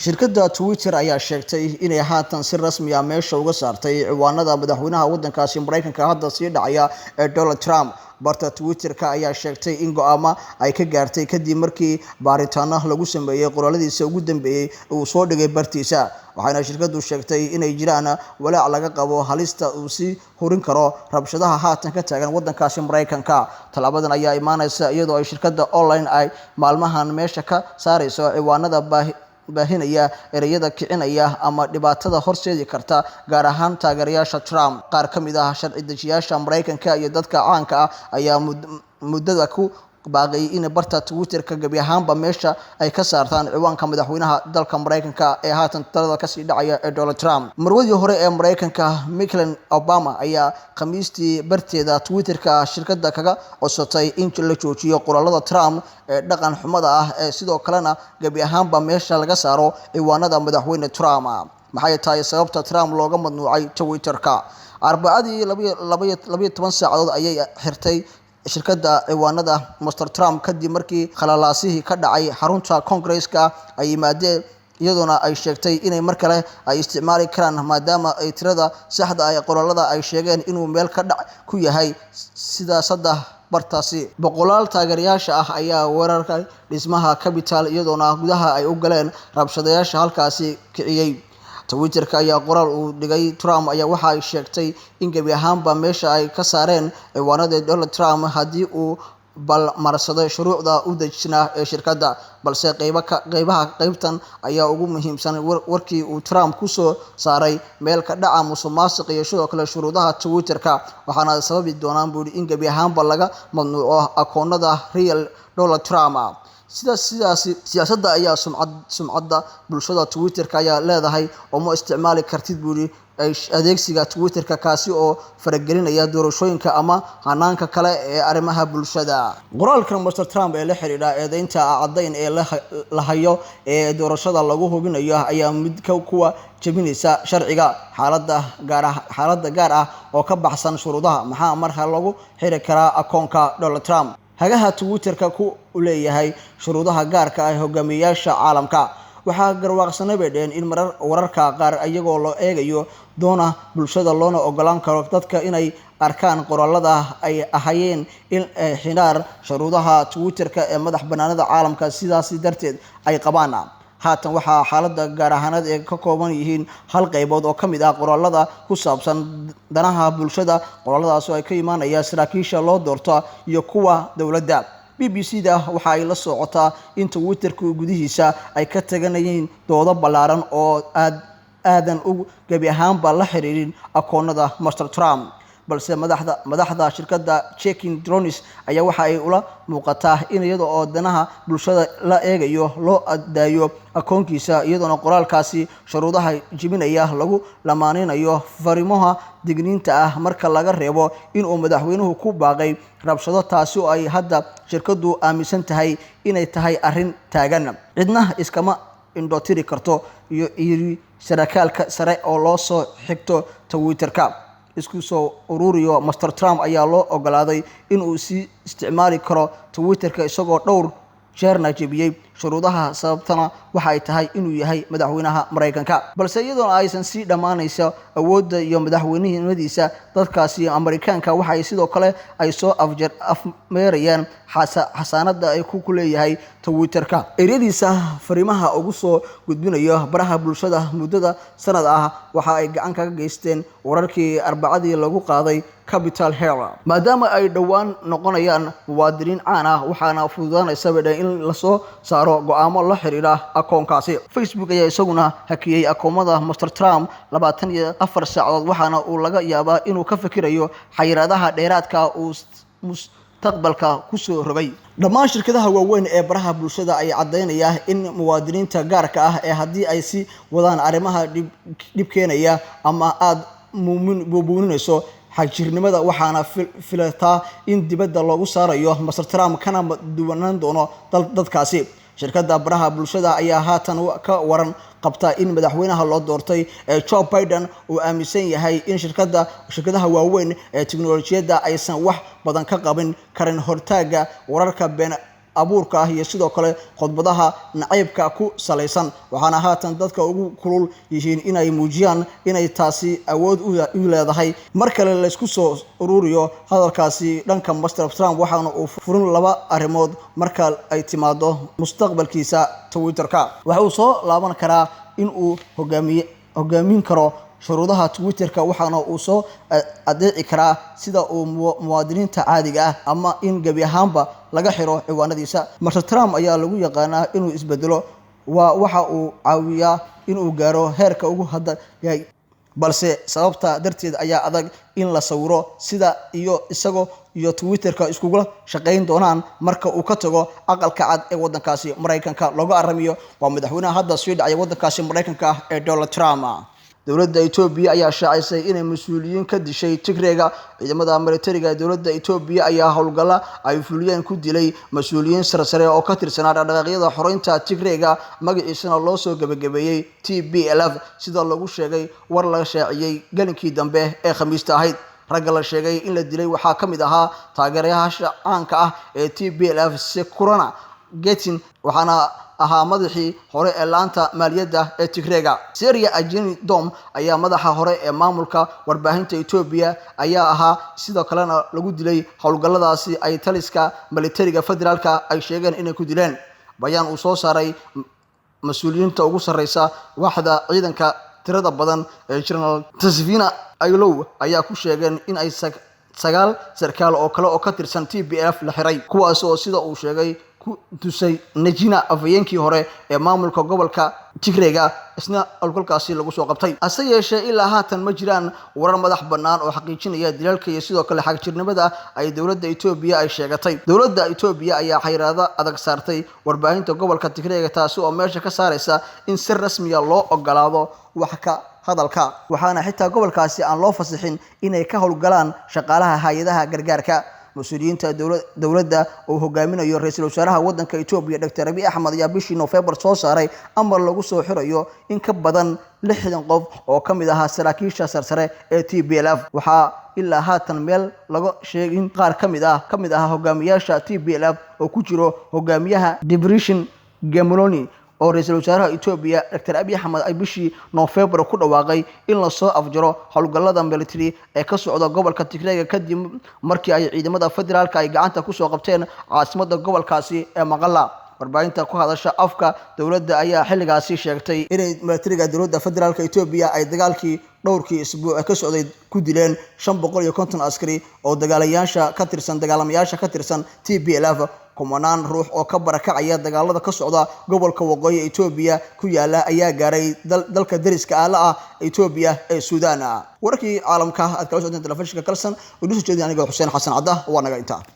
shirkadda Twitter ayaa sheegtay inay haatan si rasmi ah meesha uga saartay ciwaanada madaxweynaha waddankaasi Mareykanka hadda sii dhacaya ee Donald Trump. barta Twitter-ka ayaa sheegtay in go'aamo ay ka gaartay kadib markii baaritaano lagu sameeyay qoraaladiisa ugu dambeeyay uu soo dhigay bartiisa. waxaana shirkaddu sheegtay inay jiraan walaac laga qabo halista uu sii horin karo rabshadaha haatan ka taagan waddankaasi Mareykanka. Talaabadan ayaa imaanaysa iyadoo ay shirkadda online ay maalmahan meesha ka saarayso ciwaanada baahinaya ereyada kicinaya ama dhibaatada horseedi karta gaar ahaan taageerayaasha Trump. qaar ka mid ah sharci dejiyaasha Mareykanka iyo dadka caanka ah ayaa muddada ku baaqay in barta Twitter-ka gabi ahaanba meesha ay ka saartaan ciwaanka madaxweynaha dalka Mareykanka ee haatan talada ka sii dhacaya ee Donald Trump. marwadii hore ee Mareykanka Michelle Obama ayaa khamiistii barteeda Twitter-ka shirkadda kaga codsatay in la joojiyo qoraalada Trump ee dhaqan xumada ah ee sidoo kalena gabi ahaanba meesha laga saaro ciwaanada madaxweyne Trump. maxay tahay sababta Trump looga mamnuucay Twitter-ka? Arbacadii 12 saacadood ayay xirtay shirkadda ciwaanada Mr. Trump kadib markii khalalaasihii ka dhacay xarunta Congress-ka ay yimaadeen iyaduna ay sheegtay inay mar kale ay isticmaali karaan maadaama ay tirada saxda ah ee qoraalada ay sheegeen inuu meel ka dhac ku yahay siyaasadda bartaasi. boqolaal taageerayaasha ah ayaa weerarka dhismaha Capitol iyadoona gudaha ay u galeen rabshadayaasha halkaasi kiciyay. Twitter-ka ayaa qoraal uu dhigay Trump ayaa waxa ay sheegtay in gabi ahaanba meesha ay ka saareen ciwaanada Donald Trump haddii uu balmarsaday shuruucda u dejisnaa ee shirkadda. balse qaybtan ayaa ugu muhiimsan warkii uu Trump ku soo saaray meel ka dhaca musuqmaasuq iyo sidoo kale shuruudaha Twitter-ka waxaana sababi doonaan buuri in gabi ahaanba laga mamnuuco akoonada real Donald Trump. siyaasadda ayaa sumcadda bulshada Twitter-ka ayaa leedahay oo ma isticmaali kartid buuri adeegsiga Twitter-ka kaasi oo faragelinaya doorashooyinka ama hanaanka kale ee arrimaha bulshada. qoraalkan Mr. Trump ee la xiriira eedaynta caddayn ee la hayo ee doorashada lagu hubinayo ayaa mid kuwa jabinaysa sharciga xaaladda gaar ah oo ka baxsan shuruudaha maxaa marka lagu xiri karaa akoonka Donald Trump. hagaha Twitter-ka ku leeyahay shuruudaha gaarka ah hogaamiyayaasha caalamka waxaa garwaaqsanabeen in wararka qaar ayagoo loo eegayo doona bulshada loona ogolaan karo dadka inay arkaan qoraalada ay ahayeen in xinaar shuruudaha Twitter-ka ee madax banaanida caalamka sidaas darteed ay qabaan. haatan waxaa xaaladda gaar ahaaneed ee ka kooban yihiin hal qaybood oo ka mid ah qoraalada ku saabsan danaha bulshada. qoraaladaas oo ay ka imaanayaan saraakiisha loo doorto iyo kuwa dowladda. BBC-da waxa ay la socotaa in Twitter-ku gudihiisa ay ka taganayeen doodo ballaaran oo aadan u gabi ahaanba la xiriirin akoonada Mr. Trump. balse madaxda shirkadda Checking Drones ayaa waxa ay ula muuqataa in iyada oo danaha bulshada la eegayo loo adaayo akoonkiisa iyadoona qoraalkaasi shuruudaha jibinaya lagu lamaaninayo fariimaha digniinta ah marka laga reebo in uu madaxweynuhu ku baaqay rabshado taasi oo ay hadda shirkaddu aaminsan tahay inay tahay arrin taagan cidna iskama indhootiri karto iyo saraakiilka sare oo loo soo xigto Twitter-ka. isku soo ururiyo Mr. Trump ayaa loo ogolaaday in uu si isticmaali karo Twitter-ka isagoo dhowr jeerna jebiyay shuruudaha sababtana waxa ay tahay inuu yahay madaxweynaha Mareykanka. balse iyadoo aysan si dhamaanayso awoodda iyo madaxweynimadiisa dadkaasi Mareykanka waxa ay sidoo kale ay soo afmeerayaan xasaanada ay ku leeyahay Twitter-ka. ereyadiisa fariimaha ugu soo gudbinayo baraha bulshada muddada sanad ah waxa ay gacan kaga geysteen wararkii Arbacadii lagu qaaday Capitol Hill maadaama ay dhawaan noqonayaan muwaadiniin caan ah waxaana fududaanaysa in la soo saaro go'aamo la xiriira akoonkaasi. Facebook ayaa isaguna hakiyay akoomada Mr. Trump 24 saacadood waxaana uu laga yaabaa inuu ka fikirayo xayiraadaha dheeraadka uu mustaqbalka ku soo rogay. dhammaan shirkadaha waaweyn ee baraha bulshada ay cadeynayaan in muwaadiniinta gaarka ah ee haddii ay si wadaan arrimaha dhib keenaya ama aad buubuuninayso xagjirnimada waxaana filataa in dibadda loogu saarayo Mr. Trump kana duwanaan doono dadkaasi. shirkadda baraha bulshada ayaa haatan ka waran qabta in madaxweynaha loo doortay Joe Biden uu aaminsan yahay in shirkadaha waaweyn ee tiknoolajiyadda aysan wax badan ka qaban karin hortaaga wararka abuurka ah iyo sidoo kale khudbadaha nacaybka ku salaysan waxaana haatan dadka ugu kulul yihiin inay muujiyaan inay taasi awood u leedahay mar kale la isku soo ururiyo hadalkaasi dhanka Mr. Trump waxaana uu furin laba arrimood marka ay timaado mustaqbalkiisa Twitter-ka waxa uu soo laaban karaa in uu hogaamin karo shuruudaha Twitter-ka waxaana uu soo adeeci karaa sida uu muwaadiniinta caadiga ah ama in gabi ahaanba laga xiro ciwaanadiisa Mr. Trump ayaa lagu yaqaanaa inuu isbedelo waxa uu caawiyaa inuu gaaro heerka ugu hadda yahay balse sababta darteed ayaa adag in la sawiro sida isago iyo Twitter-ka iskugula shaqeyn doonaan marka uu ka tago aqalka cad ee wadankaasi Mareykanka lagu aramiyo waa madaxweynaha hadda sii dhacay wadankaasi Mareykanka ee Donald Trump dowladda Itoobiya ayaa shaacisay inay mas'uuliyiin ka dishay Tigreega ciidamada militariga dowladda Itoobiya ayaa howlgala ay fuliyeen ku dilay mas'uuliyiin sarsare oo ka tirsanaa dhaqdhaqaaqyada xoreynta Tigreega magaciisana loo soo gabagabeeyay TPLF sida lagu sheegay war la shaaciyay galinkii dambe ee Khamiista ahayd ragga la sheegay in la dilay waxaa ka mid ahaa taageerayaasha caanka ah ee TPLF Sekurana Getin waxaana ahaa madaxii hore ee laanta maaliyadda ee Tigreega Seria Ajeni Dom ayaa madaxa hore ee maamulka warbaahinta Itoobiya ayaa ahaa sidoo kalena lagu dilay howlgalladaasi ay taliska militariga federaalka ay sheegeen inay ku dileen bayaan uu soo saaray mas'uuliyiinta ugu sareysa waaxda ciidanka tirada badan ee General Tasvina Aylow ayaa ku sheegeen in ay sagaal sarkaal oo kale oo ka tirsan TPLF la xiray kuwaas oo sida uu sheegay ku tusay Najina afayeenkii hore ee maamulka gobolka Tigreega isna alkolkaasi lagu soo qabtay ase yeeshee ilaa haatan ma jiraan warar madax bannaan oo xaqiijinaya dilalka iyo sidoo kale xagjirnimada ay dowladda Itoobiya ay sheegatay dowladda Itoobiya ayaa xayiraado adag saartay warbaahinta gobolka Tigreega taasi oo meesha ka saaraysa in si rasmi ah loo ogolaado wax ka hadalka waxaana xitaa gobolkaasi aan loo fasixin inay ka howlgalaan shaqaalaha hay'adaha gargaarka مسؤولينta dowladda oo hogaaminayo ra'iisul wasaaraha wadanka Itoobiya Dr. Abiy Ahmed ayaa bishii November soo saaray amar lagu soo xirayo in ka badan 60 qof oo kamid ah saraakiisha sarsare ee TPLF waxa ilaa haatan meel laga sheegin qaar kamid ah hogaamiyaasha TPLF oo ku jiro hogaamiyaha Debretsion Gemeloni oo ra'iisul wasaaraha Itoobiya Dr. Abiy Ahmed ay bishii November ku dhawaaqay in la soo afjaro howlgallada military ee ka socda gobolka Tigreega kadib markii ay ciidamada federaalka ay gacanta ku soo qabteen caasimadda gobolkaasi ee Maqalla warbaahinta ku hadasha afka dowladda ayaa xilligaasi sheegtay inay militariga dowladda federaalka Itoobiya ay dagaalkii dhowrkii isbuuc ka socday ku dileen 550 askari oo dagaalamayaasha ka tirsan TPLF kumanaan ruux oo ka barakacaya dagaalada ka socda gobolka waqooyi Itoobiya ku yaala ayaa gaaray dalka dariska ah Itoobiya ee Suudaan warkii caalamka aad kala socdeen telefishinka Kalsan oo soo jeedin aniga Xuseen Xasan Cadda waa naga inta